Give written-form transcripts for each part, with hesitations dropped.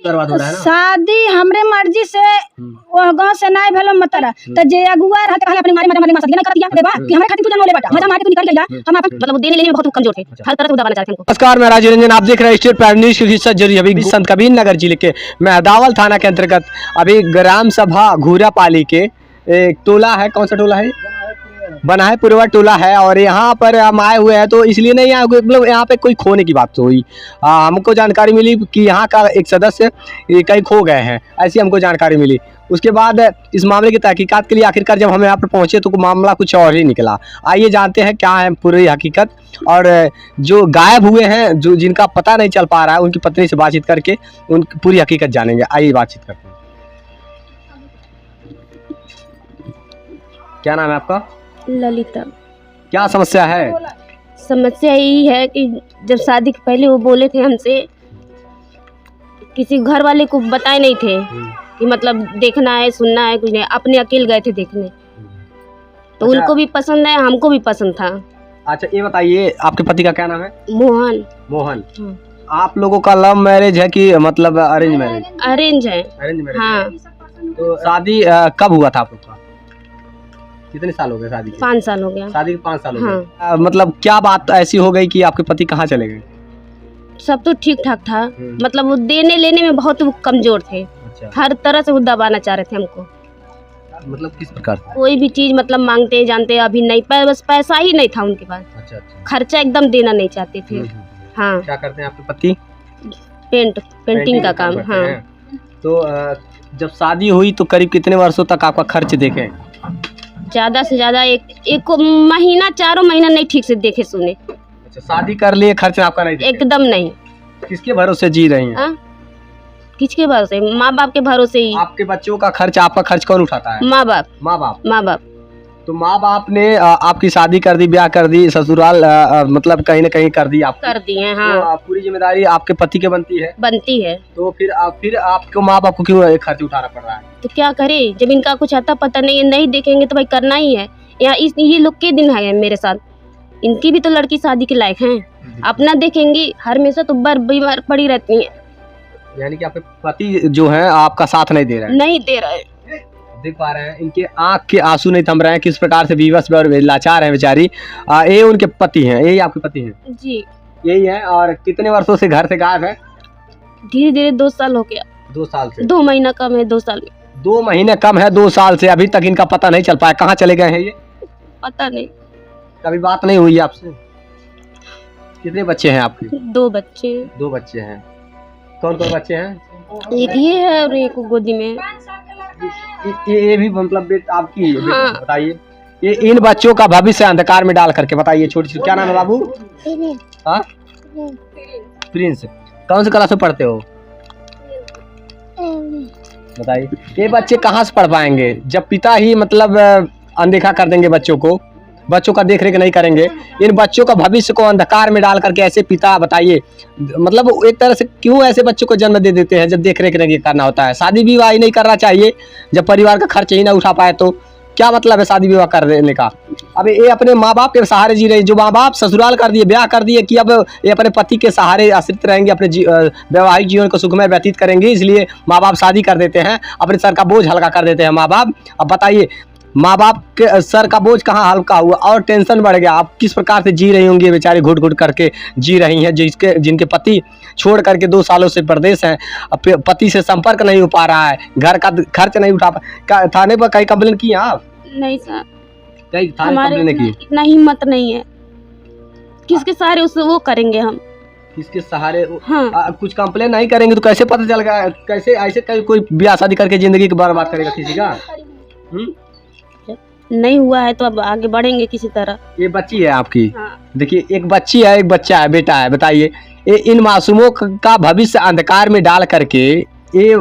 बर्बाद हो रहा है ना। शादी हमरे मर्जी से वो गांव से नहीं भेलो मतरा तो जे अगुआ रहते कहले अपनी मारी मत शादी ना कर दिया रे बा कि हमरा खातिर तू जान ले बेटा मजा मार के तू निकल गया हम अपन मतलब देने लेने में बहुत कमजोर थे हर तरह से दबाना चाहते हैं। नमस्कार, मैं राजीव रंजन, आप देख रहे हैं स्टेट प्राइम न्यूज़ की हिस्सा जरूरी। अभी संत कबीर नगर जिले के मेहदावल थाना के अंतर्गत अभी ग्राम सभा घूरापाली के एक टोला है, कौन सा टोला है, बनाएपुरवा टोला है। और यहाँ पर हम आए हुए हैं तो इसलिए नहीं आए, मतलब यहाँ पे कोई खोने की बात हुई। हमको जानकारी मिली कि यहाँ का एक सदस्य कहीं खो गए हैं, ऐसी हमको जानकारी मिली। उसके बाद इस मामले की तहकीकात के लिए आखिरकार जब हम यहाँ पर पहुँचे तो मामला कुछ और ही निकला। आइए जानते हैं क्या है पूरी हकीकत, और जो गायब हुए हैं, जो जिनका पता नहीं चल पा रहा है, उनकी पत्नी से बातचीत करके उनकी पूरी हकीकत जानेंगे। आइए बातचीत करते हैं। क्या नाम है आपका? ललिता। क्या समस्या है? समस्या यही है कि जब शादी के पहले वो बोले थे हमसे, किसी घर वाले को बताए नहीं थे कि मतलब देखना है सुनना है, कुछ नहीं, अपने अकेले गए थे देखने। तो अच्छा। उनको भी पसंद है, हमको भी पसंद था। अच्छा ये बताइए, आपके पति का क्या नाम है? मोहन। मोहन। आप लोगों का लव मैरिज है कि मतलब अरेंज मैरिज? अरेंज है। Arrange marriage. हाँ। तो शादी कब हुआ था आप लोग का? कितने साल हो गए शादी के? 5 साल हो गया। शादी के 5 साल हो हाँ। गए। मतलब क्या बात ऐसी हो गई कि आपके पति कहाँ चले गए? सब तो ठीक ठाक था, मतलब वो देने लेने में बहुत वो कमजोर थे। अच्छा। हर तरह से वो दबाना चाह रहे थे हमको। मतलब किस प्रकार से? कोई भी चीज मतलब मांगते जानते, अभी नहीं, बस पैसा ही नहीं था उनके पास। अच्छा अच्छा। खर्चा एकदम देना नहीं चाहते थे। हाँ। क्या करते हैं आपके पति? पेंटिंग का काम। करते हाँ। हैं। तो जब शादी हुई तो करीब कितने वर्षों तक आपका खर्च देखे? ज्यादा से ज्यादा एक महीना, 4 महीना नहीं ठीक से देखे सुने। अच्छा, शादी कर लिए, खर्च आपका नहीं देखे? एकदम नहीं। किसके भरोसे जी रही हैं? किसके भरोसे? माँ बाप के भरोसे ही। आपके बच्चों का खर्च, आपका खर्च कौन उठाता है? माँ बाप। माँ बाप। माँ बाप। तो माँ बाप ने आपकी शादी कर दी, ब्याह कर दी, ससुराल मतलब कहीं ना कहीं कर दी आप कर दी है। हाँ। तो पूरी जिम्मेदारी आपके पति के बनती है। बनती है। तो फिर आपको माँ बाप को क्यों ये खर्च उठाना पड़ रहा है? तो क्या करे, जब इनका कुछ आता पता नहीं है, नहीं देखेंगे तो भाई करना ही है। यहाँ ये लोग के दिन है मेरे साथ, इनकी भी तो लड़की शादी के लायक है, अपना देखेंगी। हमेशा तो बीमार पड़ी रहती है। यानी कि आपके पति जो है आपका साथ नहीं दे रहे हैं? नहीं दे रहे। देख पा रहे हैं इनके आंख के आंसू नहीं थम रहे हैं, किस प्रकार से विवश और लाचार है बेचारी। ये उनके पति हैं, यही आपके पति हैं? जी यही है। और कितने वर्षों से घर से गायब है? धीरे धीरे 2 साल हो गया। 2 साल से? 2 महीना कम है 2 साल में। 2 महीने कम है 2 साल से, अभी तक इनका पता नहीं चल पाया। कहाँ चले गए हैं ये? पता नहीं। कभी बात नहीं हुई आपसे? कितने बच्चे हैं आपके? 2 बच्चे। 2 बच्चे हैं। कौन कौन बच्चे हैं? एक ये है और एक गोदी में। ये भी मतलब बेटा आपकी? हाँ। बताइए, ये इन बच्चों का भविष्य अंधकार में डाल करके बताइए। छोटी, क्या नाम है बाबू? हाँ, प्रिंस। कौन सी क्लास में पढ़ते हो? बताइए, ये बच्चे कहाँ से पढ़ पाएंगे जब पिता ही मतलब अनदेखा कर देंगे बच्चों को, बच्चों का देख रेख नहीं करेंगे। इन बच्चों का भविष्य को अंधकार में डाल करके ऐसे पिता, बताइए मतलब एक तरह से क्यों ऐसे बच्चों को जन्म दे देते हैं जब देख रेख नहीं करना होता है? शादी विवाह ही नहीं करना चाहिए जब परिवार का खर्च ही ना उठा पाए तो क्या मतलब है शादी विवाह कर देने का? अब ये अपने माँ बाप के सहारे जी रही, जो माँ बाप ससुराल कर दिए, ब्याह कर दिए, कि अब ये अपने पति के सहारे आश्रित रहेंगे, अपने वैवाहिक जीवन को सुखमय व्यतीत करेंगे, इसलिए माँ बाप शादी कर देते हैं, अपने सर का बोझ हल्का कर देते हैं माँ बाप। अब बताइए, माँ बाप के सर का बोझ कहाँ हल्का हुआ और टेंशन बढ़ गया। आप किस प्रकार से जी रही होंगी बेचारी, घुट घुट करके जी रही हैं, जिनके पति छोड़ करके 2 सालों से प्रदेश हैं, पति से संपर्क नहीं हो पा रहा है, घर का खर्च नहीं उठा पा। थाने पर कहीं कंप्लेन की आप? नहीं सर, कहीं थाने कंप्लेन की? इतना हिम्मत नहीं है। किसके सहारे उससे वो करेंगे हम? किसके सहारे? हाँ। कुछ कंप्लेन नहीं करेंगे तो कैसे पता चलेगा? कैसे ऐसे कोई ब्याह शादी करके जिंदगी की बर्बाद करेगा किसी का? नहीं हुआ है तो अब आगे बढ़ेंगे किसी तरह। ये बच्ची है आपकी? हाँ। देखिए, एक बच्ची है, एक बच्चा है, बेटा है। बताइए, ये इन मासूमों का भविष्य अंधकार में डाल करके ये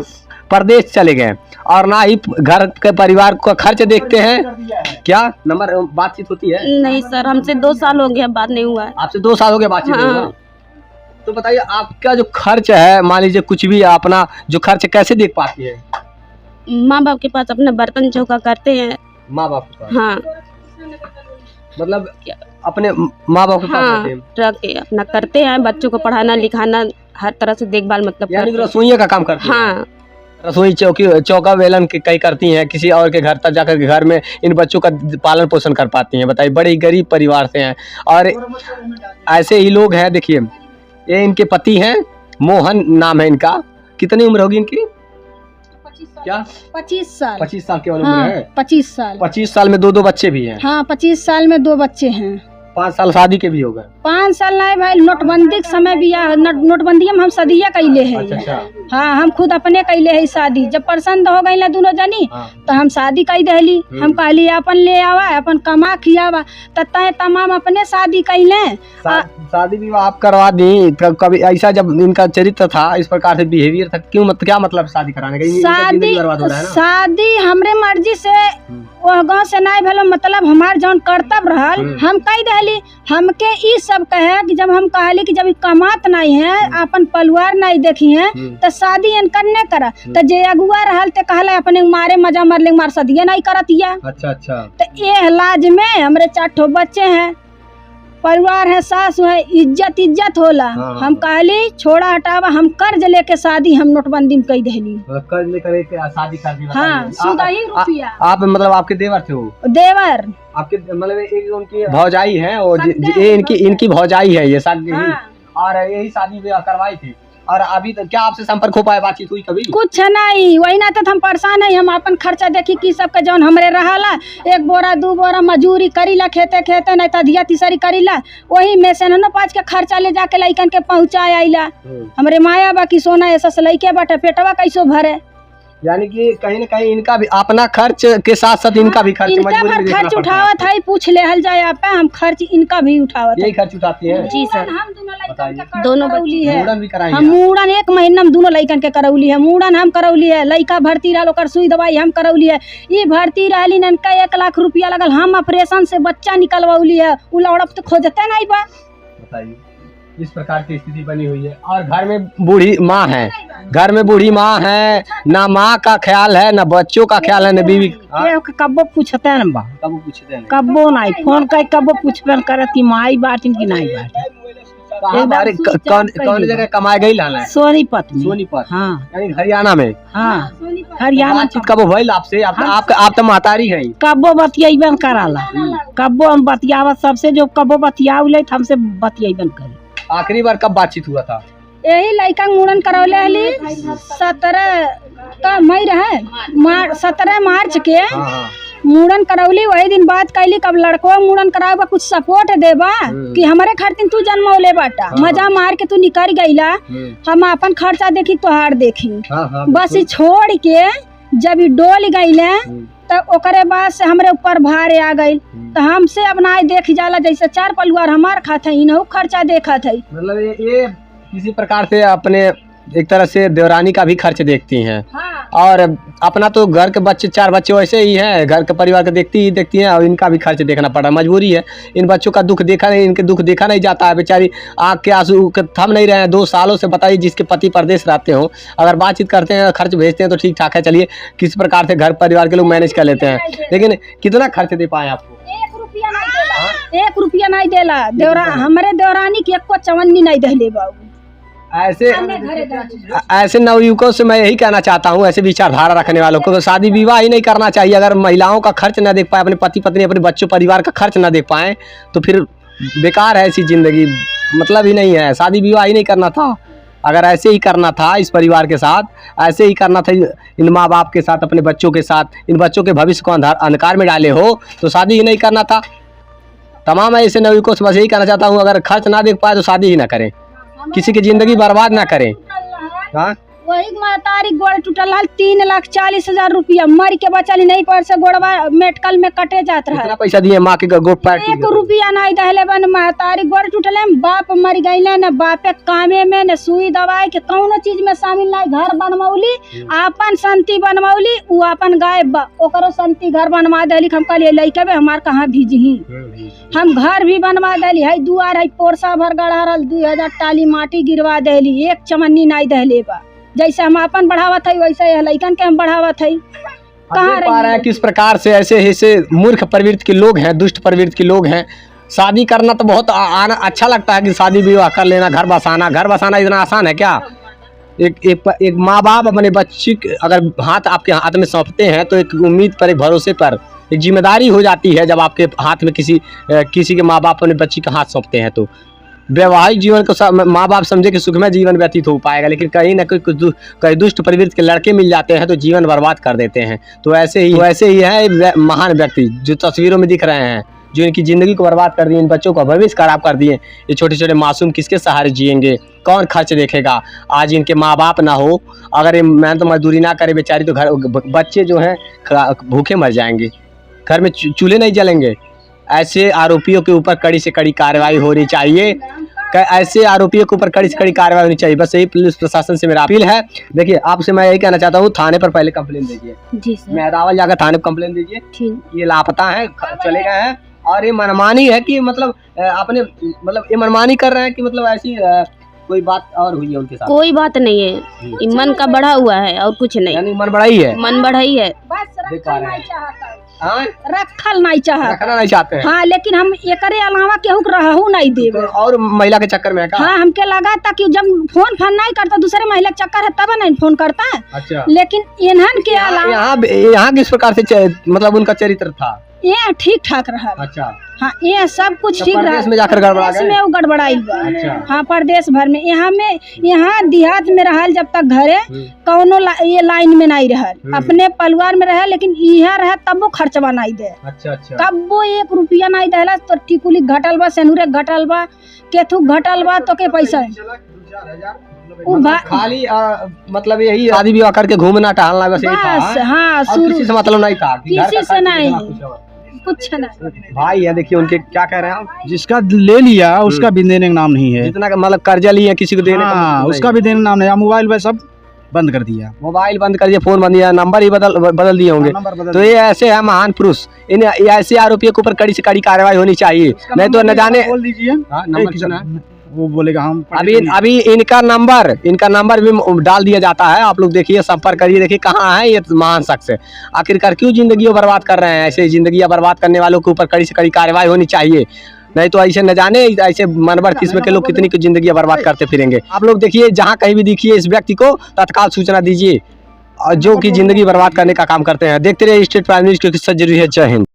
प्रदेश चले गए और ना ही घर के परिवार का खर्च देखते हैं। क्या नंबर बातचीत होती है? नहीं सर, हमसे 2 साल हो गया, बात नहीं हुआ है। आपसे 2 साल हो गया बातचीत? हाँ। तो बताइए, आपका जो खर्च है, मान लीजिए कुछ भी अपना जो खर्च कैसे देख पाती है? माँ बाप के पास अपना बर्तन चौका करते हैं। माँ बाप के पास? हाँ। मतलब अपने माँ बाप के पास हाँ, रहते हैं? रख के अपना करते हैं, बच्चों को पढ़ाना लिखाना हर तरह से देखभाल मतलब यानी करते हैं। रसोइया का काम करती हैं? हाँ, रसोई चौका वेलन की कई करती हैं, किसी और के घर तक जाकर के घर में इन बच्चों का पालन पोषण कर पाती हैं। बताइए, बड़े ही गरीब परिवार से हैं और ऐसे ही लोग हैं। देखिए, ये इनके पति हैं, मोहन नाम है इनका। कितनी उम्र होगी इनकी? क्या 25 साल। 25 साल केवल उम्र हाँ, है? 25 साल। 25 साल में दो बच्चे भी हैं? हाँ, 25 साल में 2 बच्चे हैं। 5 साल शादी के भी हो गए? 5 साल नहीं भाई, नोटबंदी के समय भी नोटबंदी में हम सदिया कैले है। अच्छा अच्छा। हाँ, हम खुद अपने कैले है शादी। जब पसंद हो गई दोनों जनी हाँ। तो हम शादी कर दहली। हम कहली अपन ले आवा, अपन कमा खियावा, तय तमाम अपने शादी कैले। शादी विवाह आप करवा दी? कभी ऐसा जब इनका चरित्र था, इस प्रकार से बिहेवियर था, क्यों क्या मतलब शादी कराने का? इनका जिंदगी बर्बाद हो रहा है ना? शादी हमरे मर्जी से वह गाँव से नहीं भेलो, मतलब हमार जौन कर्तव्य रहल हम कह दहली। हमके ई सब कहे कि जब हम कहली कि जब ई कमात नहीं है, अपन परिवार नहीं देखी है, तो शादी इनकर नहीं करा। तो जे अगुआ रहल ते कहला अपने मारे मजा मर ले, मार सदिया नहीं करतिया। अच्छा अच्छा। तो ये लाज में हमरे 4 बच्चे हैं, परिवार है, सास है, इज्जत होला। हाँ। हम कहली छोड़ा हटावा, हम कर्ज लेके शादी हम नोटबंदी में कही दहली। मतलब कर्ज लेकर एक शादी कर दी? हाँ, सुधा ही रुपया। आप मतलब आपके देवर थे वो? देवर आपके मतलब एक उनकी भौजाई है और ये इनकी भौजाई है ये शादी। हाँ। और यही शादी विवाह करवाई थी। और अभी तो क्या आपसे संपर्क हो पाया, बातचीत हुई कभी? कुछ नहीं, वही ना तो हम परेशान है। हम अपन खर्चा देखी कि सबके जौन हमरे रहाला, 1 बोरा 2 बोरा मजूरी करीला, खेते नहीं तो दिया तीसरी करीला, वही में से न 5 के खर्चा ले जाके लइकन के पहुँचा आइला। हमरे माया बाकी सोना ऐसा से लइके बाटे, पेटवा कैसो भरे। यानी कि कहीं न कहीं इनका भी अपना खर्च के साथ साथ इनका भी खर्च इनका भर खर्च उठावत है। पूछ ले हल जाए आप, हम खर्च इनका भी उठावत है। यही खर्च उठाती है? जी सर। हम दोनों दोनों करौली है। मूड़न भी कराई हम मूड़न 1 महीना में दोनों लइकन के करौली है। मूड़न हम करौली है, लइका भर्ती रहल, ओकर सुई दवाई हम करौली है। ये भर्ती रहली इनका 1 लाख रुपया लगल, हम ऑपरेशन से बच्चा निकलवौली है। उ लौड़प तो खोजते नहीं बा। बताइए, इस प्रकार की स्थिति बनी हुई है। और घर में बूढ़ी माँ है, घर में बूढ़ी माँ है, ना माँ का ख्याल है, ना बच्चों का ख्याल है, ना बीवी। कब्बो पूछते हैं बा, कब पूछते हैं? कब्बो नहीं फोन कर, कब्बो पूछबे करत कि माई बाटिन की नहीं बाटिन। कौन जगह कमाए गई लाना? सोनीपत में। सोनीपत? हाँ यानी हरियाणा में? हाँ, हरियाणा। बातचीत कब भइल आपसे? आप तो महतारी हैं। कब्बो बतियाबन कराला, कब्बो हम बतियावत सबसे, जो कब्बो बतियावले हमसे बतियाबन करी। आखिरी बार कब बातचीत हुआ था? यही लड़का मूड़न करौले हली 17 का मई रहे, 17 मार्च के हाँ। मूड़न करौली। वही दिन बात कैली कब लड़को मूड़न करावा, कुछ सपोर्ट देबा कि हमारे खातिर तू जन्मौले बाटा, मजा मार के तू निकल गईला, हम अपन खर्चा देखी तोहार देखी। बस ही छोड़ के जब डोल गईले तो ओकरे बाद से हमरे ऊपर भारे आ गई। तो हमसे अब ना देख जाला, जैसे 4 परिवार हमार खात है, इनहु खर्चा देखत है। मतलब ये किसी प्रकार से अपने एक तरह से देवरानी का भी खर्च देखती हैं। हाँ। और अपना तो घर के बच्चे 4 बच्चे वैसे ही हैं, घर के परिवार के देखती हैं, और इनका भी खर्च देखना पड़ रहा है, मजबूरी है। इन बच्चों का दुख देखा नहीं, इनके दुख देखा नहीं जाता है। बेचारी आँख के आंसू थम नहीं रहे हैं 2 सालों से। बताइए, जिसके पति परदेश रहते हो, अगर बातचीत करते हैं, खर्च भेजते हैं तो ठीक ठाक है, चलिए किसी प्रकार से घर परिवार के लोग मैनेज कर लेते हैं। लेकिन कितना खर्च दे पाए आपको? 1 रुपया नहीं देला, 1 रुपया नहीं देला। हमारे देवरानी की 1 चवन्नी नहीं दहले बाबू। ऐसे नवयुवकों से मैं यही कहना चाहता हूँ, ऐसे विचारधारा रखने वालों को, शादी विवाह ही नहीं करना चाहिए। अगर महिलाओं का खर्च ना देख पाए, अपने पति पत्नी अपने बच्चों परिवार का खर्च ना देख पाए, तो फिर बेकार है ऐसी जिंदगी, मतलब ही नहीं है। शादी विवाह ही नहीं करना था। अगर ऐसे ही करना था इस परिवार के साथ, ऐसे ही करना था इन माँ बाप के साथ, अपने बच्चों के साथ, इन बच्चों के भविष्य को अंधकार में डाले हो, तो शादी ही नहीं करना था। तमाम ऐसे नवयुवकों से बस यही कहना चाहता हूँ, अगर खर्च ना देख पाए तो शादी ही ना करें, किसी की जिंदगी बर्बाद ना करें। हाँ, वही महतारी गोड़ टूटल हल 3,40,000 रुपया, मर के बचल नहीं पर से गोड़वा मेडिकल में कटे जात रहा। कितना पैसा दिए माँ के गोड़ पैर? 1 रुपया नहीं दहले बन। महतारी गोड़ टूटले, बाप मर गईले, न बापे कामे में, न सुई दवाई के कौनो चीज में शामिल नहीं। घर बनमौली, आपन संति बनमौली, उ अपन गाय ओकरो संति घर बनवा देली। हम कहलिए लइके बे हमार कहाँ भेजही, हम घर भी बनवा देली है, दुआर है पोरसा भर गढ़ा रहल, 2000 टाली माटी गिरवा देली, 1 चमन्नी नहीं दहले बा। जैसे हम अपन बढ़ावत है वैसे लइकन के हम बढ़ावत है। कहाँ देख पा रहे रही हैं किस प्रकार से ऐसे मूर्ख प्रवृत्ति के लोग हैं, दुष्ट प्रवृत्ति के लोग हैं। शादी करना तो बहुत आना अच्छा लगता है कि शादी विवाह कर लेना, घर बसाना इतना आसान है क्या? एक माँ बाप अपने बच्चे अगर हाथ आपके हाथ में सौंपते हैं तो एक उम्मीद पर, एक भरोसे पर, एक जिम्मेदारी हो जाती है। जब आपके हाथ में किसी के माँ बाप अपने बच्चे का हाथ सौंपते हैं तो वैवाहिक जीवन को माँ बाप समझे कि सुखमय जीवन व्यतीत हो पाएगा, लेकिन कहीं ना कहीं दुष्ट प्रवृत्ति के लड़के मिल जाते हैं तो जीवन बर्बाद कर देते हैं। तो ऐसे ही है महान व्यक्ति जो तस्वीरों में दिख रहे हैं, जो इनकी ज़िंदगी को बर्बाद कर दिए, इन बच्चों का भविष्य खराब कर दिए। ये छोटे छोटे मासूम किसके सहारे जिएंगे, कौन खर्च देखेगा? आज इनके माँ बाप ना हो, अगर ये मेहनत तो मजदूरी ना करे बेचारी, तो घर बच्चे जो हैं भूखे मर जाएंगे, घर में चूल्हे नहीं जलेंगे। ऐसे आरोपियों के ऊपर कड़ी से कड़ी कार्रवाई होनी चाहिए। ऐसे आरोपियों के ऊपर कड़ी से कड़ी कार्रवाई होनी चाहिए। बस यही पुलिस प्रशासन से मेरा अपील है। देखिए आपसे मैं यही कहना चाहता हूँ, थाने पर पहले कंप्लेन दीजिए। जी सर। मेहरावल जाकर थाने पर कंप्लेन दीजिए, ठीक। ये लापता है, चले गए हैं। और ये मनमानी है कि मतलब अपने मतलब ये मनमानी कर रहे हैं कि मतलब ऐसी कोई बात और हुई है उनके साथ? कोई बात नहीं है, ये मन का बढ़ा हुआ है और कुछ नहीं। यानी मन बड़ा ही है, मन बढ़ा ही है। बस देख पा रखल रहे नहीं हैं। चाहता, हाँ? रखल नहीं चाहता। रखना नहीं चाहते हैं। हाँ, लेकिन हम एकरे अलावा केहू के रहू नहीं देवे। और महिला के चक्कर में है क्या? हाँ, हमके लगा था कि जब फोन नहीं करता, दूसरे महिला के चक्कर है तब नहीं फोन करता है। अच्छा, लेकिन इन्हन के अलावा यहाँ किस प्रकार से मतलब उनका चरित्र था? ये ठीक ठाक रहा। अच्छा, हाँ, ये सब कुछ तो ठीक रहा। परदेश में जाकर गड़बड़ा परदेश गए? में वो गड़बड़ाइल बा। अच्छा। हाँ, प्रदेश भर में। यहाँ देहात में रहल जब तक घरे कौनो ये लाइन में नहीं रहल, अपने परिवार में रहे, लेकिन यहाँ रहे तब वो खर्चवा नहीं दे। अच्छा अच्छा। तब वो 1 रुपया नहीं देला तो टिकुली घटल बा, सेनुरे घटल बा, केथू घटल बा, तो के पैसा खाली मतलब यही शादी विवाह करके घूमना टहलना बस यही था? बस। हाँ, और शुरू किसी से मतलब नहीं था कि घर किसी का से खर्च नहीं, देना कुछ और? कुछ नहीं। भाई है, देखिए उनके क्या कह रहे हैं आप? जिसका ले लिया उसका भी देने का नाम नहीं है। जितना मतलब कर्जा लिए किसी को देने का हाँ, मतलब उसका नहीं। भी देने का नाम नहीं है। मोबाइल वह सब बंद कर दिया, मोबाइल बंद कर दिया, फोन बंद दिया, नंबर ही बदल दिए होंगे। नंबर बदल तो ये ऐसे है महान पुरुष, इन ऐसे आरोपियों के ऊपर कड़ी से कड़ी कार्रवाई होनी चाहिए, नहीं तो न जाने। बोल दीजिए। हाँ, नंबर कितना है? वो बोलेगा हम अभी इनका नंबर भी डाल दिया जाता है। आप लोग देखिए, संपर्क करिए, देखिए कहाँ है ये महान शख्स। आखिरकार क्यों जिंदगी बर्बाद कर रहे हैं? ऐसे जिंदगी बर्बाद करने वालों के ऊपर कड़ी से कड़ी कार्रवाई होनी चाहिए, नहीं तो ऐसे न जाने ऐसे मनबर किस्म के लोग कितनी की जिंदगी बर्बाद करते फिरेंगे। आप लोग देखिए, जहाँ कहीं भी दिखिए इस व्यक्ति को तत्काल सूचना दीजिए, और जो कि जिंदगी बर्बाद करने का काम करते हैं। देखते रहिए स्टेट प्राइम न्यूज़, क्योंकि सच जरूरी है। जय हिंद।